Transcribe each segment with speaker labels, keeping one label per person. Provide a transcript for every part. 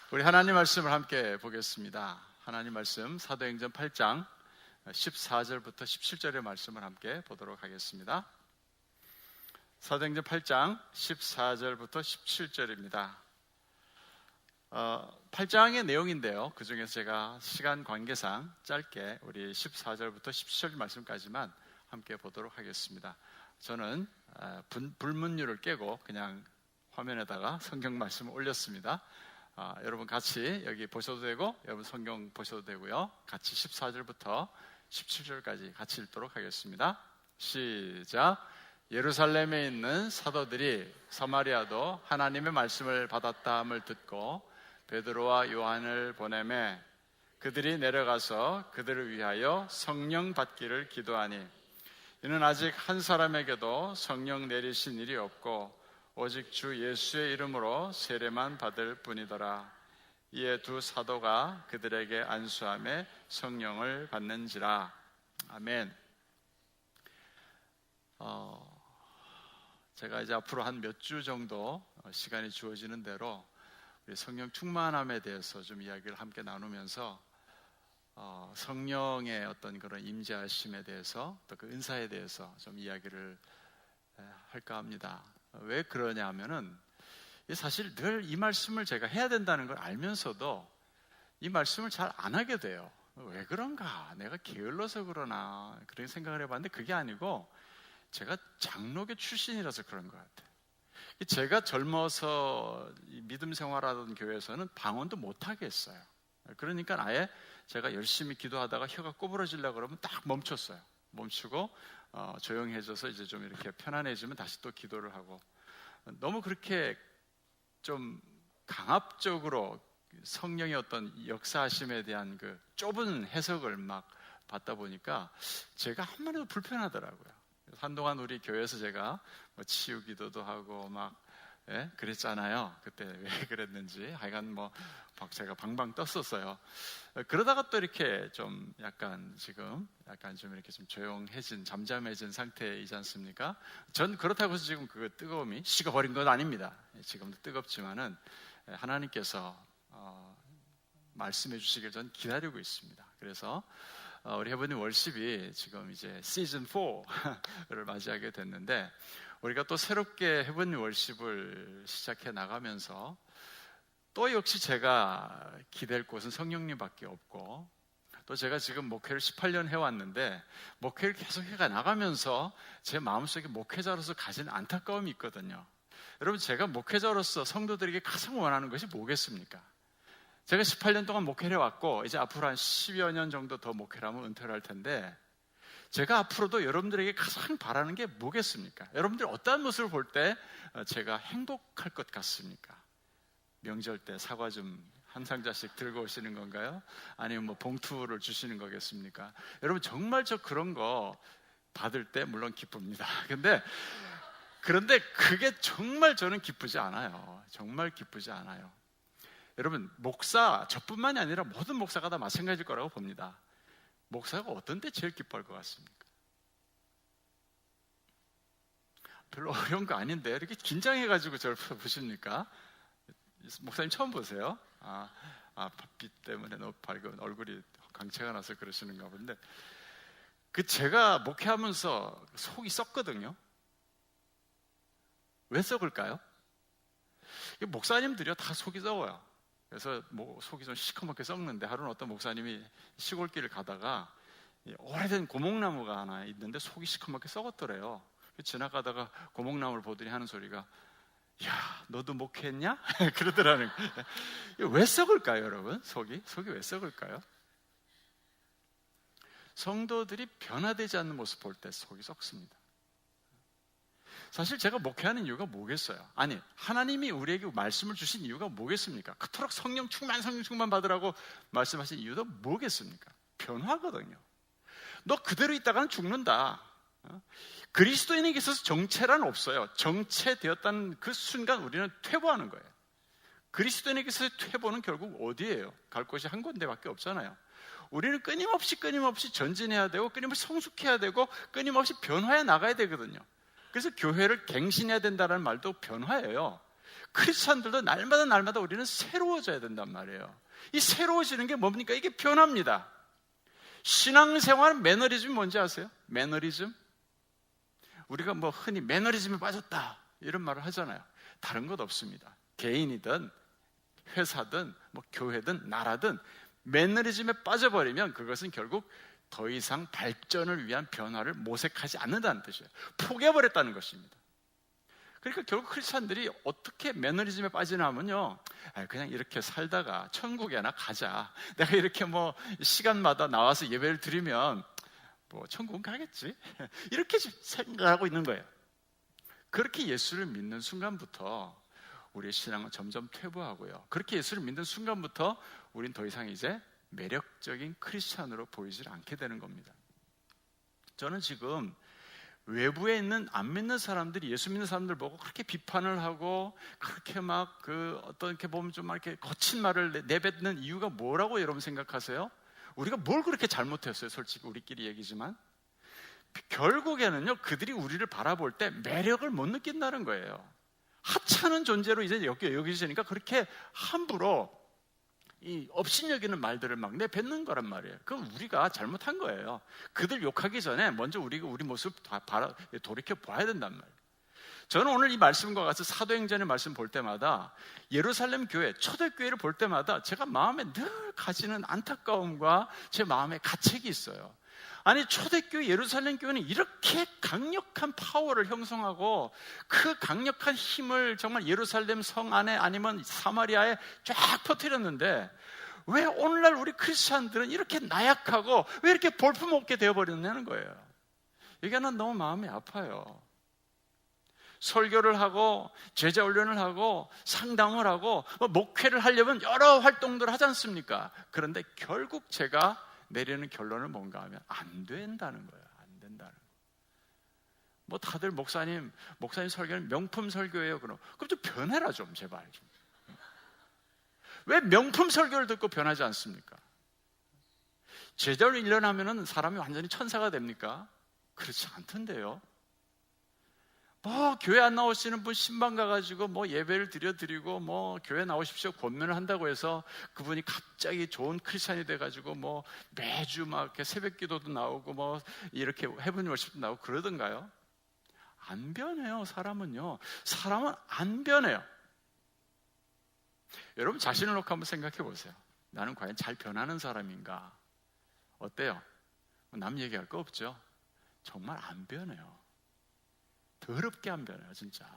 Speaker 1: 우리 하나님 말씀을 함께 보겠습니다. 하나님 말씀 사도행전 8장 14절부터 17절의 말씀을 함께 보도록 하겠습니다. 사도행전 8장 14절부터 17절입니다. 8장의 내용인데요, 그 중에서 제가 시간 관계상 짧게 우리 14절부터 17절 말씀까지만 함께 보도록 하겠습니다. 저는 불문율을 깨고 그냥 화면에다가 성경 말씀을 올렸습니다. 여러분 같이 여기 보셔도 되고, 여러분 성경 보셔도 되고요. 같이 14절부터 17절까지 같이 읽도록 하겠습니다. 시작. 예루살렘에 있는 사도들이 사마리아도 하나님의 말씀을 받았다함을 듣고 베드로와 요한을 보내매 그들이 내려가서 그들을 위하여 성령 받기를 기도하니, 이는 아직 한 사람에게도 성령 내리신 일이 없고 오직 주 예수의 이름으로 세례만 받을 뿐이더라. 이에 두 사도가 그들에게 안수하며 성령을 받는지라. 아멘. 제가 이제 앞으로 한 몇 주 정도 시간이 주어지는 대로 우리 성령 충만함에 대해서 좀 이야기를 함께 나누면서 성령의 어떤 그런 임재하심에 대해서, 또 그 은사에 대해서 좀 이야기를 할까 합니다. 왜 그러냐 하면은 사실 늘 이 말씀을 제가 해야 된다는 걸 알면서도 이 말씀을 잘 안 하게 돼요. 왜 그런가? 내가 게을러서 그러나? 그런 생각을 해봤는데 그게 아니고 제가 장로교 출신이라서 그런 것 같아요. 제가 젊어서 믿음 생활하던 교회에서는 방언도 못하게 했어요. 그러니까 아예 제가 열심히 기도하다가 혀가 꼬부러지려고 그러면 딱 멈췄어요. 멈추고 조용해져서 이제 좀 이렇게 편안해지면 다시 또 기도를 하고, 너무 그렇게 좀 강압적으로 성령의 어떤 역사하심에 대한 그 좁은 해석을 막 받다 보니까 제가 한마디도 불편하더라고요. 한동안 우리 교회에서 제가 치유 기도도 하고 막 그랬잖아요. 그때 왜 그랬는지 하여간 제가 방방 떴었어요. 그러다가 또 이렇게 좀 약간 지금 좀 이렇게 좀 조용해진, 잠잠해진 상태이지 않습니까? 전 그렇다고 해서 지금 그 뜨거움이 식어버린 건 아닙니다. 지금도 뜨겁지만은 하나님께서 말씀해 주시길 전 기다리고 있습니다. 그래서 우리 해보님 월십이 지금 이제 시즌 4를 맞이하게 됐는데, 우리가 또 새롭게 해보님 월십을 시작해 나가면서 또 역시 제가 기댈 곳은 성령님밖에 없고, 또 제가 지금 목회를 18년 해왔는데 목회를 계속 해가 나가면서 제 마음속에 목회자로서 가진 안타까움이 있거든요. 여러분, 제가 목회자로서 성도들에게 가장 원하는 것이 뭐겠습니까? 제가 18년 동안 목회를 해왔고 이제 앞으로 한 10여 년 정도 더 목회를 하면 은퇴를 할 텐데, 제가 앞으로도 여러분들에게 가장 바라는 게 뭐겠습니까? 여러분들이 어떠한 모습을 볼 때 제가 행복할 것 같습니까? 명절 때 사과 좀 한 상자씩 들고 오시는 건가요? 아니면 봉투를 주시는 거겠습니까? 여러분, 정말 저 그런 거 받을 때 물론 기쁩니다. 그런데 그게 정말 저는 기쁘지 않아요. 정말 기쁘지 않아요. 여러분, 목사, 저뿐만이 아니라 모든 목사가 다 마찬가지일 거라고 봅니다. 목사가 어떤 때 제일 기뻐할 것 같습니까? 별로 어려운 거 아닌데 이렇게 긴장해가지고 저를 보십니까? 목사님 처음 보세요? 빛 때문에 너무 밝은 얼굴이 광채가 나서 그러시는가 본데, 제가 목회하면서 속이 썩거든요. 왜 썩을까요? 목사님들이요 다 속이 썩어요. 그래서 속이 좀 시커멓게 썩는데, 하루는 어떤 목사님이 시골길을 가다가 오래된 고목나무가 하나 있는데 속이 시커멓게 썩었더래요. 지나가다가 고목나무를 보더니 하는 소리가, 야, 너도 목회했냐? 그러더라는 거예요. 왜 썩을까요, 여러분? 속이 왜 썩을까요? 성도들이 변화되지 않는 모습 볼 때 속이 썩습니다. 사실 제가 목회하는 이유가 뭐겠어요? 아니, 하나님이 우리에게 말씀을 주신 이유가 뭐겠습니까? 그토록 성령 충만 받으라고 말씀하신 이유도 뭐겠습니까? 변화거든요. 너 그대로 있다가는 죽는다. 그리스도인에게 있어서 정체란 없어요. 정체되었다는 그 순간 우리는 퇴보하는 거예요. 그리스도인에게 있어서 퇴보는 결국 어디예요? 갈 곳이 한 군데밖에 없잖아요. 우리는 끊임없이 전진해야 되고, 끊임없이 성숙해야 되고, 끊임없이 변화해 나가야 되거든요. 그래서 교회를 갱신해야 된다는 말도 변화예요. 크리스찬들도 날마다 우리는 새로워져야 된단 말이에요. 이 새로워지는 게 뭡니까? 이게 변합니다. 신앙생활 매너리즘이 뭔지 아세요? 매너리즘? 우리가 뭐 흔히 매너리즘에 빠졌다 이런 말을 하잖아요. 다른 것 없습니다. 개인이든 회사든 뭐 교회든 나라든 매너리즘에 빠져버리면 그것은 결국 더 이상 발전을 위한 변화를 모색하지 않는다는 뜻이에요. 포기해버렸다는 것입니다. 그러니까 결국 크리스찬들이 어떻게 매너리즘에 빠지냐면요, 그냥 이렇게 살다가 천국에나 가자. 내가 이렇게 뭐 시간마다 나와서 예배를 드리면 뭐 천국은 가겠지, 이렇게 생각하고 있는 거예요. 그렇게 예수를 믿는 순간부터 우리의 신앙은 점점 퇴보하고요, 그렇게 예수를 믿는 순간부터 우린 더 이상 이제 매력적인 크리스찬으로 보이질 않게 되는 겁니다. 저는 지금 외부에 있는 안 믿는 사람들이 예수 믿는 사람들 보고 그렇게 비판을 하고 그렇게 막 어떤 이렇게 보면 좀 이렇게 거친 말을 내뱉는 이유가 뭐라고 여러분 생각하세요? 우리가 뭘 그렇게 잘못했어요? 솔직히 우리끼리 얘기지만 결국에는요, 그들이 우리를 바라볼 때 매력을 못 느낀다는 거예요. 하찮은 존재로 이제 여기시니까 그렇게 함부로 이 업신여기는 말들을 막 내뱉는 거란 말이에요. 그건 우리가 잘못한 거예요. 그들 욕하기 전에 먼저 우리 모습 돌이켜 봐야 된단 말이에요. 저는 오늘 이 말씀과 같이 사도행전의 말씀 볼 때마다 예루살렘 교회, 초대교회를 볼 때마다 제가 마음에 늘 가지는 안타까움과 제 마음에 가책이 있어요. 아니, 초대교회 예루살렘 교회는 이렇게 강력한 파워를 형성하고 그 강력한 힘을 정말 예루살렘 성 안에 아니면 사마리아에 쫙 퍼뜨렸는데 왜 오늘날 우리 크리스찬들은 이렇게 나약하고 왜 이렇게 볼품없게 되어버렸냐는 거예요. 이게 난 너무 마음이 아파요. 설교를 하고 제자 훈련을 하고 상담을 하고 목회를 하려면 여러 활동들을 하지 않습니까? 그런데 결국 제가 내리는 결론은 뭔가 하면 안 된다는 거예요. 안 된다는 거예요. 뭐 다들 목사님 설교는 명품 설교예요. 그럼 좀 변해라 좀 제발 좀. 왜 명품 설교를 듣고 변하지 않습니까? 제자로 1년 하면은 사람이 완전히 천사가 됩니까? 그렇지 않던데요. 뭐 교회 안 나오시는 분 신방 가가지고 뭐 예배를 드리고 뭐 교회 나오십시오 권면을 한다고 해서 그분이 갑자기 좋은 크리스찬이 돼가지고 뭐 매주 막 이렇게 새벽기도도 나오고 뭐 이렇게 헤븐 월십도 나오고 그러던가요? 안 변해요. 사람은 안 변해요. 여러분 자신을 놓고 한번 생각해 보세요. 나는 과연 잘 변하는 사람인가? 어때요? 남 얘기할 거 없죠? 정말 안 변해요. 더럽게 안 변해요, 진짜.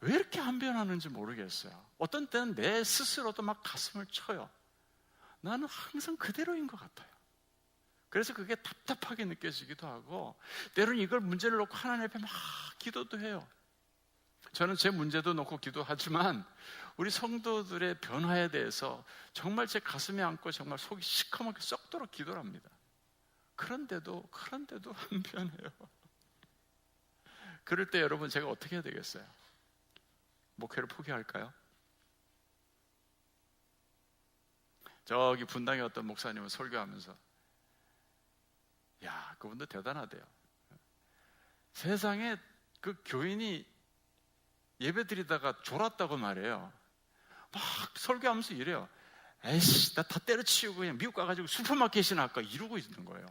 Speaker 1: 왜 이렇게 안 변하는지 모르겠어요. 어떤 때는 내 스스로도 막 가슴을 쳐요. 나는 항상 그대로인 것 같아요. 그래서 그게 답답하게 느껴지기도 하고, 때로는 이걸 문제를 놓고 하나님 앞에 막 기도도 해요. 저는 제 문제도 놓고 기도하지만 우리 성도들의 변화에 대해서 정말 제 가슴에 안고 정말 속이 시커멓게 썩도록 기도를 합니다. 그런데도 안 변해요. 그럴 때 여러분 제가 어떻게 해야 되겠어요? 목회를 포기할까요? 저기 분당에 어떤 목사님은 설교하면서 야, 그분도 대단하대요. 세상에 그 교인이 예배드리다가 졸았다고 말해요. 막 설교하면서 이래요. 에이씨, 나 다 때려치우고 그냥 미국 가가지고 슈퍼마켓이나 할까 이러고 있는 거예요.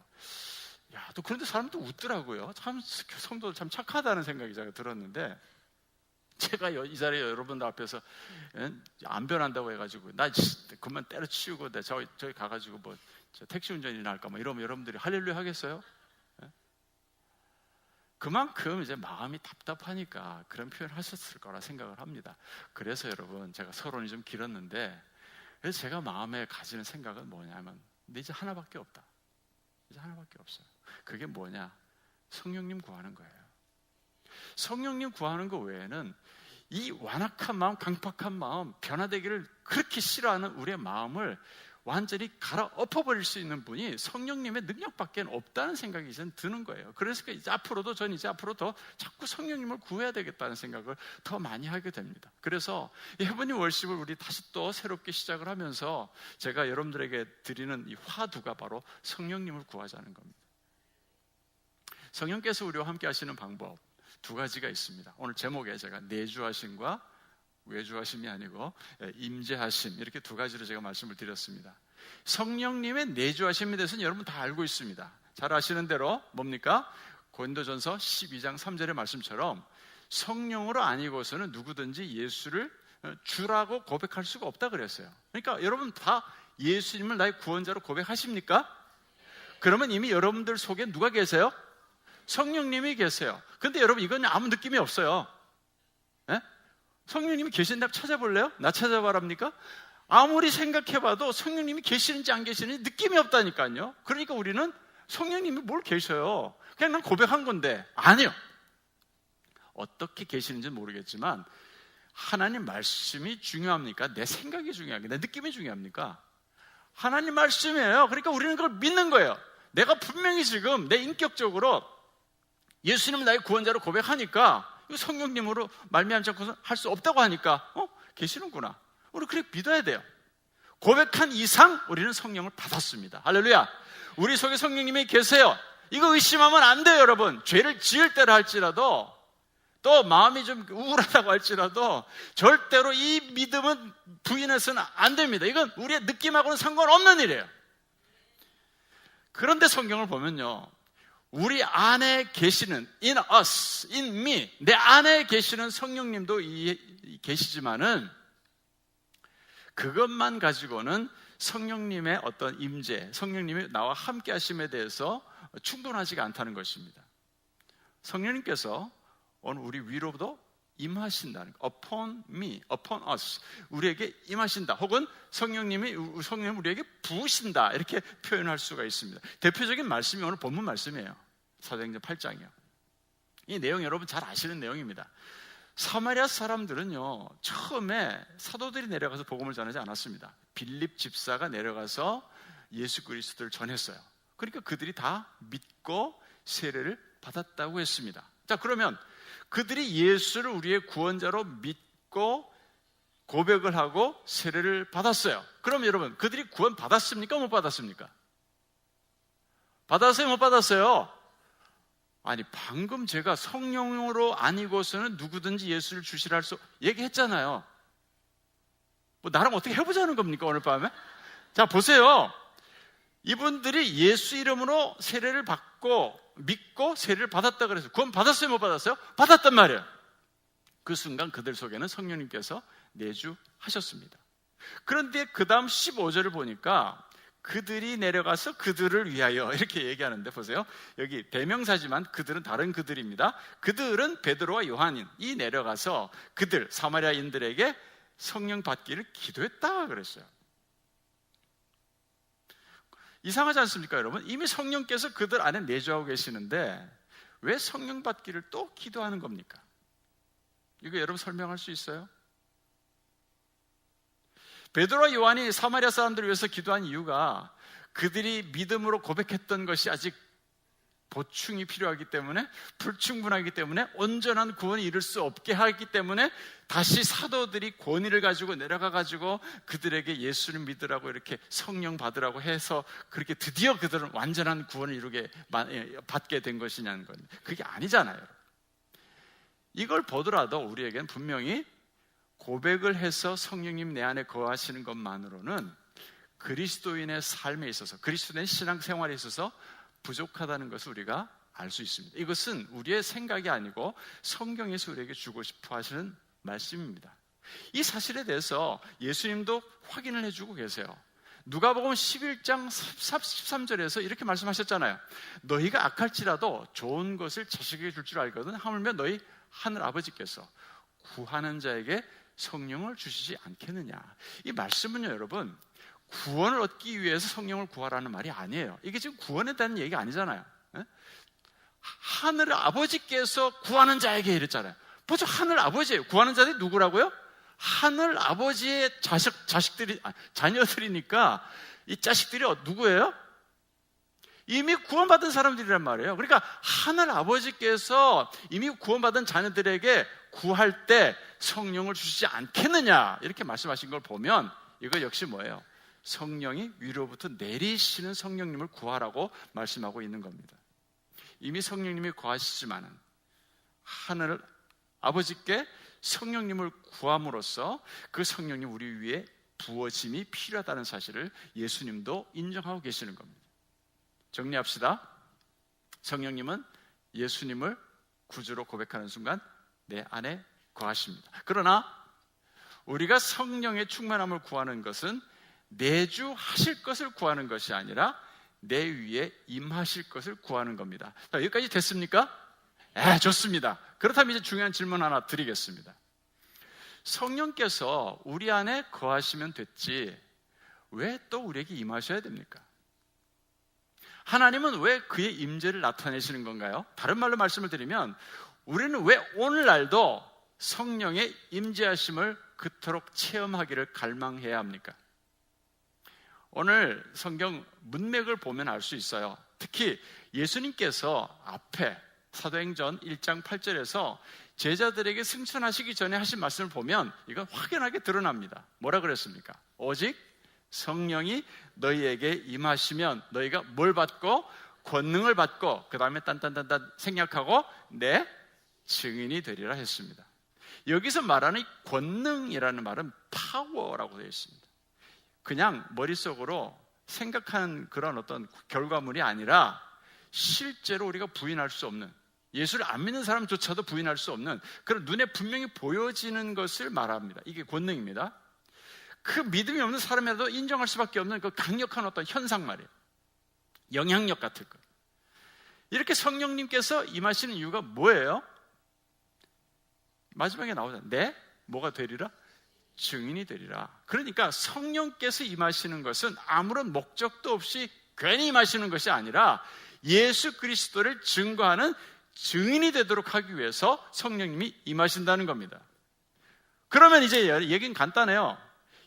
Speaker 1: 야, 또 그런데 사람도 웃더라고요. 참 성도들 참 착하다는 생각이 제가 들었는데, 제가 이 자리에 여러분들 앞에서 안 변한다고 해가지고 나 그만 때려치우고 내 저기 가가지고 뭐 택시 운전이나 할까 뭐 이러면 여러분들이 할렐루야 하겠어요? 그만큼 이제 마음이 답답하니까 그런 표현을 하셨을 거라 생각을 합니다. 그래서 여러분 제가 서론이 좀 길었는데, 그래서 제가 마음에 가지는 생각은 뭐냐면 이제 하나밖에 없다. 이제 하나밖에 없어요. 그게 뭐냐? 성령님 구하는 거예요. 성령님 구하는 거 외에는 이 완악한 마음, 강팍한 마음, 변화되기를 그렇게 싫어하는 우리의 마음을 완전히 갈아엎어버릴 수 있는 분이 성령님의 능력밖에 없다는 생각이 이제 드는 거예요. 그래서 전 이제 앞으로 더 자꾸 성령님을 구해야 되겠다는 생각을 더 많이 하게 됩니다. 그래서 해븐님 월십을 우리 다시 또 새롭게 시작을 하면서 제가 여러분들에게 드리는 이 화두가 바로 성령님을 구하자는 겁니다. 성령께서 우리와 함께 하시는 방법 두 가지가 있습니다. 오늘 제목에 제가 내주하심과 외주하심이 아니고 임재하심, 이렇게 두 가지로 제가 말씀을 드렸습니다. 성령님의 내주하심에 대해서는 여러분 다 알고 있습니다. 잘 아시는 대로 뭡니까? 고린도전서 12장 3절의 말씀처럼 성령으로 아니고서는 누구든지 예수를 주라고 고백할 수가 없다 그랬어요. 그러니까 여러분 다 예수님을 나의 구원자로 고백하십니까? 그러면 이미 여러분들 속에 누가 계세요? 성령님이 계세요. 근데 여러분 이건 아무 느낌이 없어요. 예? 성령님이 계신다 찾아볼래요? 나 찾아봐랍니까? 아무리 생각해봐도 성령님이 계시는지 안 계시는지 느낌이 없다니까요. 그러니까 우리는 성령님이 뭘 계셔요? 그냥 난 고백한 건데. 아니요. 어떻게 계시는지는 모르겠지만 하나님 말씀이 중요합니까? 내 생각이 중요합니까? 내 느낌이 중요합니까? 하나님 말씀이에요. 그러니까 우리는 그걸 믿는 거예요. 내가 분명히 지금 내 인격적으로 예수님을 나의 구원자로 고백하니까 성령님으로 말미암지 않고서 할 수 없다고 하니까 계시는구나. 우리 그렇게 믿어야 돼요. 고백한 이상 우리는 성령을 받았습니다. 할렐루야. 우리 속에 성령님이 계세요. 이거 의심하면 안 돼요, 여러분. 죄를 지을 때라 할지라도, 또 마음이 좀 우울하다고 할지라도 절대로 이 믿음은 부인해서는 안 됩니다. 이건 우리의 느낌하고는 상관없는 일이에요. 그런데 성경을 보면요, 우리 안에 계시는 in us, in me, 내 안에 계시는 성령님도 계시지만은 그것만 가지고는 성령님의 어떤 임재, 성령님이 나와 함께 하심에 대해서 충분하지가 않다는 것입니다. 성령님께서 오늘 우리 위로도 임하신다는 거. upon me, upon us. 우리에게 임하신다. 혹은 성령님 우리에게 부으신다. 이렇게 표현할 수가 있습니다. 대표적인 말씀이 오늘 본문 말씀이에요. 사도행전 8장이요. 이 내용 여러분 잘 아시는 내용입니다. 사마리아 사람들은요, 처음에 사도들이 내려가서 복음을 전하지 않았습니다. 빌립 집사가 내려가서 예수 그리스도를 전했어요. 그러니까 그들이 다 믿고 세례를 받았다고 했습니다. 자, 그러면 그들이 예수를 우리의 구원자로 믿고 고백을 하고 세례를 받았어요. 그럼 여러분, 그들이 구원 받았습니까? 못 받았습니까? 받았어요? 못 받았어요? 아니, 방금 제가 성령으로 아니고서는 누구든지 예수를 주시라 할 수 얘기했잖아요. 뭐 나랑 어떻게 해보자는 겁니까, 오늘 밤에? 자, 보세요. 이분들이 예수 이름으로 세례를 받고 믿고 세례를 받았다 그래서 구원 받았어요, 못 받았어요? 받았단 말이에요. 그 순간 그들 속에는 성령님께서 내주하셨습니다. 그런데 그 다음 15절을 보니까 그들이 내려가서 그들을 위하여 이렇게 얘기하는데, 보세요. 여기 대명사지만 그들은 다른 그들입니다. 그들은 베드로와 요한이 내려가서 그들 사마리아인들에게 성령 받기를 기도했다 그랬어요. 이상하지 않습니까, 여러분? 이미 성령께서 그들 안에 내주하고 계시는데 왜 성령 받기를 또 기도하는 겁니까? 이거 여러분 설명할 수 있어요? 베드로와 요한이 사마리아 사람들을 위해서 기도한 이유가 그들이 믿음으로 고백했던 것이 아직 보충이 필요하기 때문에, 불충분하기 때문에, 온전한 구원을 이룰 수 없게 하기 때문에 다시 사도들이 권위를 가지고 내려가 가지고 그들에게 예수를 믿으라고 이렇게 성령 받으라고 해서 그렇게 드디어 그들은 완전한 구원을 받게 된 것이냐는 겁니다. 그게 아니잖아요. 이걸 보더라도 우리에겐 분명히 고백을 해서 성령님 내 안에 거하시는 것만으로는 그리스도인의 삶에 있어서, 그리스도인의 신앙생활에 있어서 부족하다는 것을 우리가 알 수 있습니다. 이것은 우리의 생각이 아니고 성경에서 우리에게 주고 싶어 하시는 말씀입니다. 이 사실에 대해서 예수님도 확인을 해주고 계세요. 누가복음 11장 13절에서 이렇게 말씀하셨잖아요. 너희가 악할지라도 좋은 것을 자식에게 줄 줄 알거든 하물며 너희 하늘 아버지께서 구하는 자에게 성령을 주시지 않겠느냐. 이 말씀은요, 여러분, 구원을 얻기 위해서 성령을 구하라는 말이 아니에요. 이게 지금 구원에 대한 얘기가 아니잖아요. 하늘 아버지께서 구하는 자에게 이랬잖아요. 보죠, 하늘 아버지예요. 구하는 자들이 누구라고요? 하늘 아버지의 자녀들이니까 이 자식들이 누구예요? 이미 구원받은 사람들이란 말이에요. 그러니까 하늘 아버지께서 이미 구원받은 자녀들에게 구할 때 성령을 주시지 않겠느냐 이렇게 말씀하신 걸 보면 이거 역시 뭐예요? 성령이 위로부터 내리시는 성령님을 구하라고 말씀하고 있는 겁니다. 이미 성령님이 구하시지만은 하늘 아버지께 성령님을 구함으로써 그 성령님 우리 위에 부어짐이 필요하다는 사실을 예수님도 인정하고 계시는 겁니다. 정리합시다. 성령님은 예수님을 구주로 고백하는 순간 내 안에 거하십니다. 그러나 우리가 성령의 충만함을 구하는 것은 내주하실 것을 구하는 것이 아니라 내 위에 임하실 것을 구하는 겁니다. 자, 여기까지 됐습니까? 좋습니다. 그렇다면 이제 중요한 질문 하나 드리겠습니다. 성령께서 우리 안에 거하시면 됐지 왜 또 우리에게 임하셔야 됩니까? 하나님은 왜 그의 임재를 나타내시는 건가요? 다른 말로 말씀을 드리면 우리는 왜 오늘날도 성령의 임재하심을 그토록 체험하기를 갈망해야 합니까? 오늘 성경 문맥을 보면 알 수 있어요. 특히 예수님께서 앞에 사도행전 1장 8절에서 제자들에게 승천하시기 전에 하신 말씀을 보면 이건 확연하게 드러납니다. 뭐라 그랬습니까? 오직 성령이 너희에게 임하시면 너희가 뭘 받고? 권능을 받고 그 다음에 딴딴딴딴 생략하고 내 증인이 되리라 했습니다. 여기서 말하는 권능이라는 말은 파워라고 되어 있습니다. 그냥 머릿속으로 생각하는 그런 어떤 결과물이 아니라 실제로 우리가 부인할 수 없는, 예수를 안 믿는 사람조차도 부인할 수 없는 그런 눈에 분명히 보여지는 것을 말합니다. 이게 권능입니다. 그 믿음이 없는 사람이라도 인정할 수밖에 없는 그 강력한 어떤 현상 말이에요. 영향력 같은 거. 이렇게 성령님께서 임하시는 이유가 뭐예요? 마지막에 나오잖아요. 네? 뭐가 되리라? 증인이 되리라. 그러니까 성령께서 임하시는 것은 아무런 목적도 없이 괜히 임하시는 것이 아니라 예수 그리스도를 증거하는 증인이 되도록 하기 위해서 성령님이 임하신다는 겁니다. 그러면 이제 얘기는 간단해요.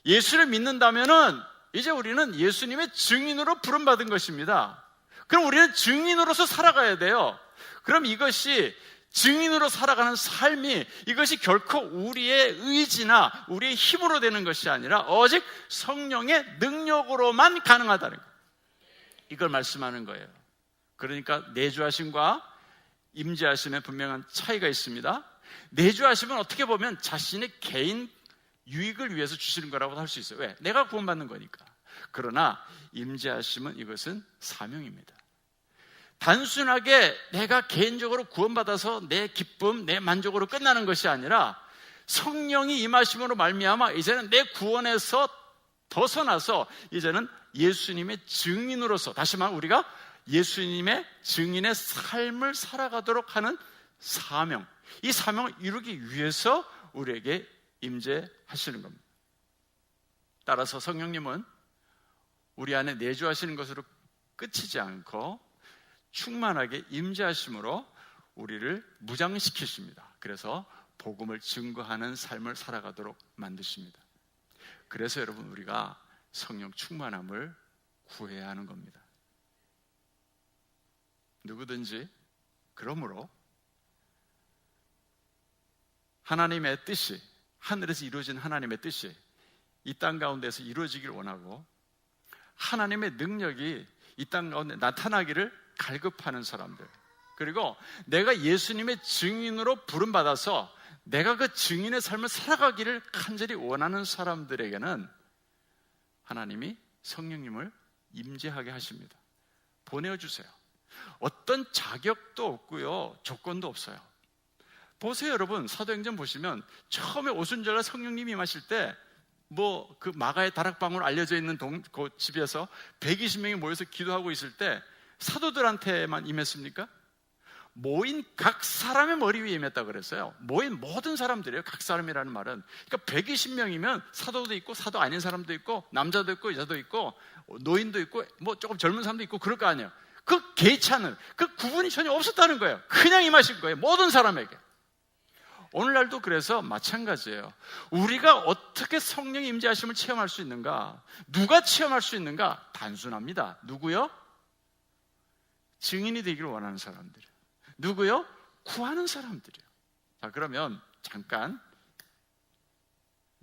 Speaker 1: 예수를 믿는다면은 이제 우리는 예수님의 증인으로 부름받은 것입니다. 그럼 우리는 증인으로서 살아가야 돼요. 그럼 이것이 증인으로 살아가는 삶이 이것이 결코 우리의 의지나 우리의 힘으로 되는 것이 아니라 오직 성령의 능력으로만 가능하다는 거예요. 이걸 말씀하는 거예요. 그러니까 내주하심과 임재하심에 분명한 차이가 있습니다. 내주하심은 어떻게 보면 자신의 개인 유익을 위해서 주시는 거라고 할 수 있어요. 왜? 내가 구원받는 거니까. 그러나 임재하심은 이것은 사명입니다. 단순하게 내가 개인적으로 구원받아서 내 기쁨, 내 만족으로 끝나는 것이 아니라 성령이 임하심으로 말미암아 이제는 내 구원에서 벗어나서 이제는 예수님의 증인으로서, 다시 말하면 우리가 예수님의 증인의 삶을 살아가도록 하는 사명, 이 사명을 이루기 위해서 우리에게 임재하시는 겁니다. 따라서 성령님은 우리 안에 내주하시는 것으로 끝이지 않고 충만하게 임재하심으로 우리를 무장시키십니다. 그래서 복음을 증거하는 삶을 살아가도록 만드십니다. 그래서 여러분 우리가 성령 충만함을 구해야 하는 겁니다. 누구든지 그러므로 하나님의 뜻이, 하늘에서 이루어진 하나님의 뜻이 이 땅 가운데서 이루어지길 원하고 하나님의 능력이 이 땅 가운데 나타나기를 갈급하는 사람들, 그리고 내가 예수님의 증인으로 부름받아서 내가 그 증인의 삶을 살아가기를 간절히 원하는 사람들에게는 하나님이 성령님을 임재하게 하십니다. 보내주세요. 어떤 자격도 없고요, 조건도 없어요. 보세요 여러분, 사도행전 보시면 처음에 오순절날 성령님이 임하실 때 그 마가의 다락방으로 알려져 있는 그 집에서 120명이 모여서 기도하고 있을 때 사도들한테만 임했습니까? 모인 각 사람의 머리 위에 임했다고 그랬어요. 모인 모든 사람들이에요. 각 사람이라는 말은. 그러니까 120명이면 사도도 있고 사도 아닌 사람도 있고 남자도 있고 여자도 있고 노인도 있고 조금 젊은 사람도 있고 그럴 거 아니에요. 그 계차는, 그 구분이 전혀 없었다는 거예요. 그냥 임하신 거예요. 모든 사람에게. 오늘날도 그래서 마찬가지예요. 우리가 어떻게 성령 임재하심을 체험할 수 있는가? 누가 체험할 수 있는가? 단순합니다. 누구요? 증인이 되기를 원하는 사람들. 누구요? 구하는 사람들이요. 자, 그러면 잠깐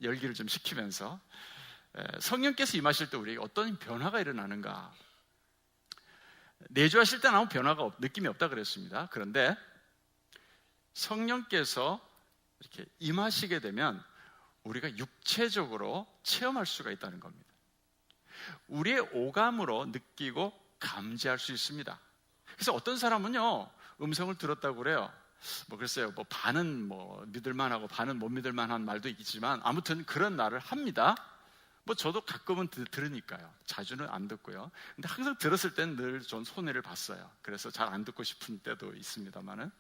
Speaker 1: 열기를 좀 식히면서 성령께서 임하실 때 우리에게 어떤 변화가 일어나는가? 내주하실 때는 아무 변화가 느낌이 없다 그랬습니다. 그런데 성령께서 이렇게 임하시게 되면 우리가 육체적으로 체험할 수가 있다는 겁니다. 우리의 오감으로 느끼고 감지할 수 있습니다. 그래서 어떤 사람은요, 음성을 들었다고 그래요. 글쎄요, 반은 믿을만하고 반은 못 믿을만한 말도 있지만 아무튼 그런 말을 합니다. 저도 가끔은 들으니까요. 자주는 안 듣고요. 근데 항상 들었을 땐 늘 좀 손해를 봤어요. 그래서 잘 안 듣고 싶은 때도 있습니다만은,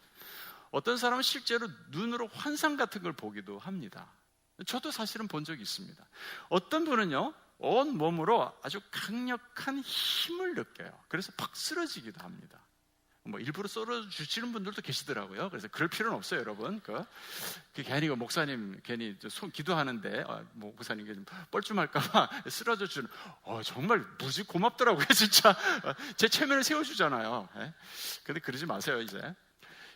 Speaker 1: 어떤 사람은 실제로 눈으로 환상 같은 걸 보기도 합니다. 저도 사실은 본 적이 있습니다. 어떤 분은요, 온 몸으로 아주 강력한 힘을 느껴요. 그래서 팍 쓰러지기도 합니다. 일부러 썰어주시는 분들도 계시더라고요. 그래서 그럴 필요는 없어요, 여러분. 괜히 목사님 괜히 기도하는데 목사님 좀 뻘쭘할까봐 쓰러져 주는. 정말 무지 고맙더라고요, 진짜. 제 체면을 세워주잖아요. 근데 그러지 마세요, 이제.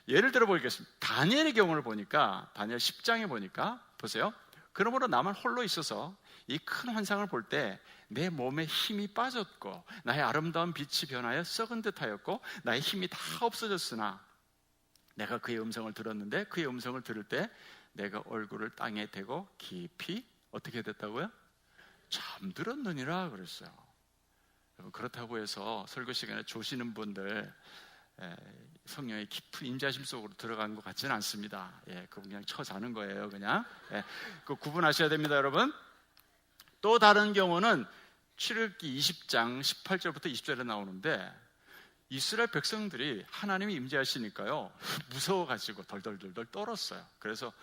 Speaker 1: 예를 들어 보겠습니다. 다니엘의 경우를 보니까, 다니엘 10장에 보니까 보세요. 그러므로 나만 홀로 있어서 이 큰 환상을 볼 때 내 몸에 힘이 빠졌고 나의 아름다운 빛이 변하여 썩은 듯하였고 나의 힘이 다 없어졌으나 내가 그의 음성을 들었는데 그의 음성을 들을 때 내가 얼굴을 땅에 대고 깊이 어떻게 됐다고요? 잠들었느니라 그랬어요. 여러분, 그렇다고 해서 설교 시간에 조시는 분들 성령의 깊은 임재하심 속으로 들어간 것 같지는 않습니다. 그건 그냥 자는 거예요, 그냥. 그거 구분하셔야 됩니다, 여러분. 또 다른 경우는 출애굽기 20장 18절부터 20절에 나오는데, 이스라엘 백성들이 하나님이 임재하시니까요 무서워가지고 덜덜덜 떨었어요. 그래서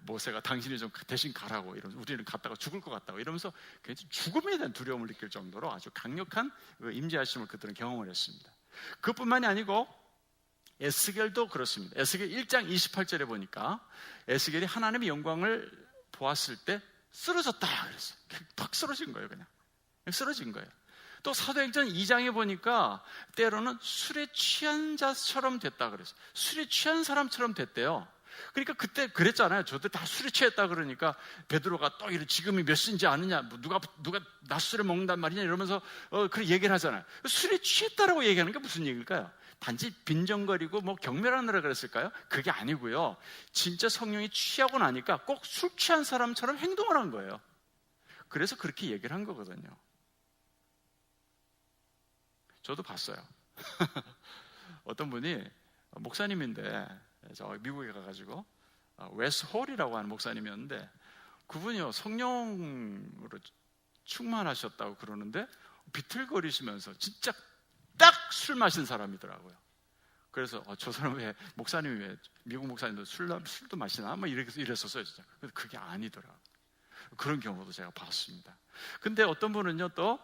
Speaker 1: 모세가 당신이 좀 대신 가라고, 이러면서 우리는 갔다가 죽을 것 같다고 이러면서 죽음에 대한 두려움을 느낄 정도로 아주 강력한 임재하심을 그들은 경험을 했습니다. 그뿐만이 아니고 에스겔도 그렇습니다. 에스겔 1장 28절에 보니까 에스겔이 하나님의 영광을 보았을 때 쓰러졌다 그랬어요. 팍 쓰러진 거예요. 그냥 쓰러진 거예요. 또 사도행전 2장에 보니까 때로는 술에 취한 자처럼 됐다 그랬어요. 술에 취한 사람처럼 됐대요. 그러니까 그때 그랬잖아요. 저들 다 술에 취했다 그러니까 베드로가 또 이런 지금이 몇 시인지 아느냐, 누가 낮술을 먹는단 말이냐 이러면서 그렇게 얘기를 하잖아요. 술에 취했다라고 얘기하는 게 무슨 얘기일까요? 단지 빈정거리고 경멸하느라 그랬을까요? 그게 아니고요. 진짜 성령이 취하고 나니까 꼭 술 취한 사람처럼 행동을 한 거예요. 그래서 그렇게 얘기를 한 거거든요. 저도 봤어요. 어떤 분이 목사님인데 저 미국에 가가지고 웨스 홀이라고 하는 목사님이었는데, 그분이요 성령으로 충만하셨다고 그러는데 비틀거리시면서 진짜 딱 술 마신 사람이더라고요. 그래서 저 사람 왜 목사님이 왜 미국 목사님도 술도 마시나 이랬었어요, 진짜. 근데 그게 아니더라고요. 그런 경우도 제가 봤습니다. 근데 어떤 분은요 또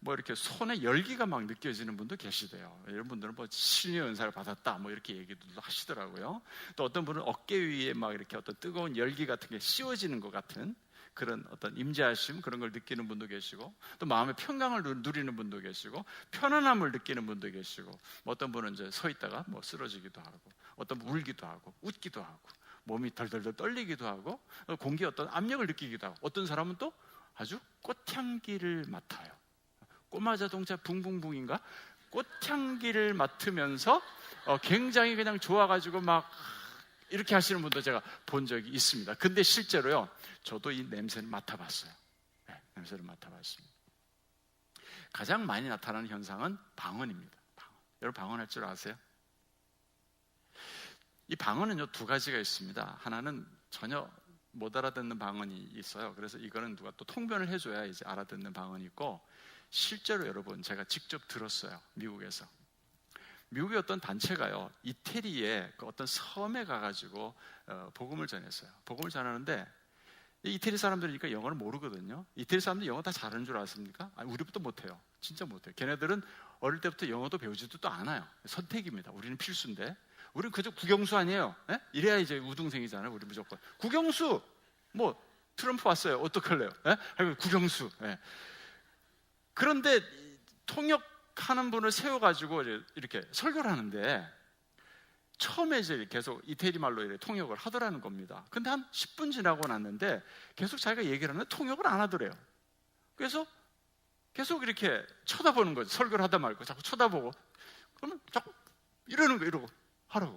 Speaker 1: 이렇게 손에 열기가 막 느껴지는 분도 계시대요. 이런 분들은 신의 은사를 받았다 이렇게 얘기도 하시더라고요. 또 어떤 분은 어깨 위에 막 이렇게 어떤 뜨거운 열기 같은 게 씌워지는 것 같은 그런 어떤 임재하심, 그런 걸 느끼는 분도 계시고, 또 마음의 평강을 누리는 분도 계시고, 편안함을 느끼는 분도 계시고, 어떤 분은 이제 서 있다가 쓰러지기도 하고, 어떤 분 울기도 하고 웃기도 하고, 몸이 덜덜덜 떨리기도 하고, 공기에 어떤 압력을 느끼기도 하고, 어떤 사람은 또 아주 꽃향기를 맡아요. 꼬마 자동차 붕붕붕인가? 꽃향기를 맡으면서 굉장히 그냥 좋아가지고 막 이렇게 하시는 분도 제가 본 적이 있습니다. 근데 실제로요, 저도 이 냄새를 맡아봤어요. 냄새를 맡아봤습니다. 가장 많이 나타나는 현상은 방언입니다. 여러분 방언할 줄 아세요? 이 방언은요 두 가지가 있습니다. 하나는 전혀 못 알아듣는 방언이 있어요. 그래서 이거는 누가 또 통변을 해줘야 이제 알아듣는 방언이 있고, 실제로 여러분 제가 직접 들었어요. 미국의 어떤 단체가요 이태리의 어떤 섬에 가가지고 복음을 전했어요. 복음을 전하는데 이태리 사람들이니까 영어를 모르거든요. 이태리 사람들 영어 다 잘하는 줄 아십니까? 우리부터 못해요. 진짜 못해요. 걔네들은 어릴 때부터 영어도 배우지도 또 않아요. 선택입니다. 우리는 필수인데 우리는 그저 국영수 아니에요. 이래야 이제 우등생이잖아요. 우리 무조건 국영수. 트럼프 왔어요. 어떡할래요? 국영수. 그런데 통역하는 분을 세워가지고 이렇게 설교를 하는데, 처음에 이제 계속 이태리 말로 이렇게 통역을 하더라는 겁니다. 근데 한 10분 지나고 났는데 계속 자기가 얘기를 하는데 통역을 안 하더래요. 그래서 계속 이렇게 쳐다보는 거죠. 설교를 하다 말고 자꾸 쳐다보고, 그러면 자꾸 이러는 거, 이러고 하라고.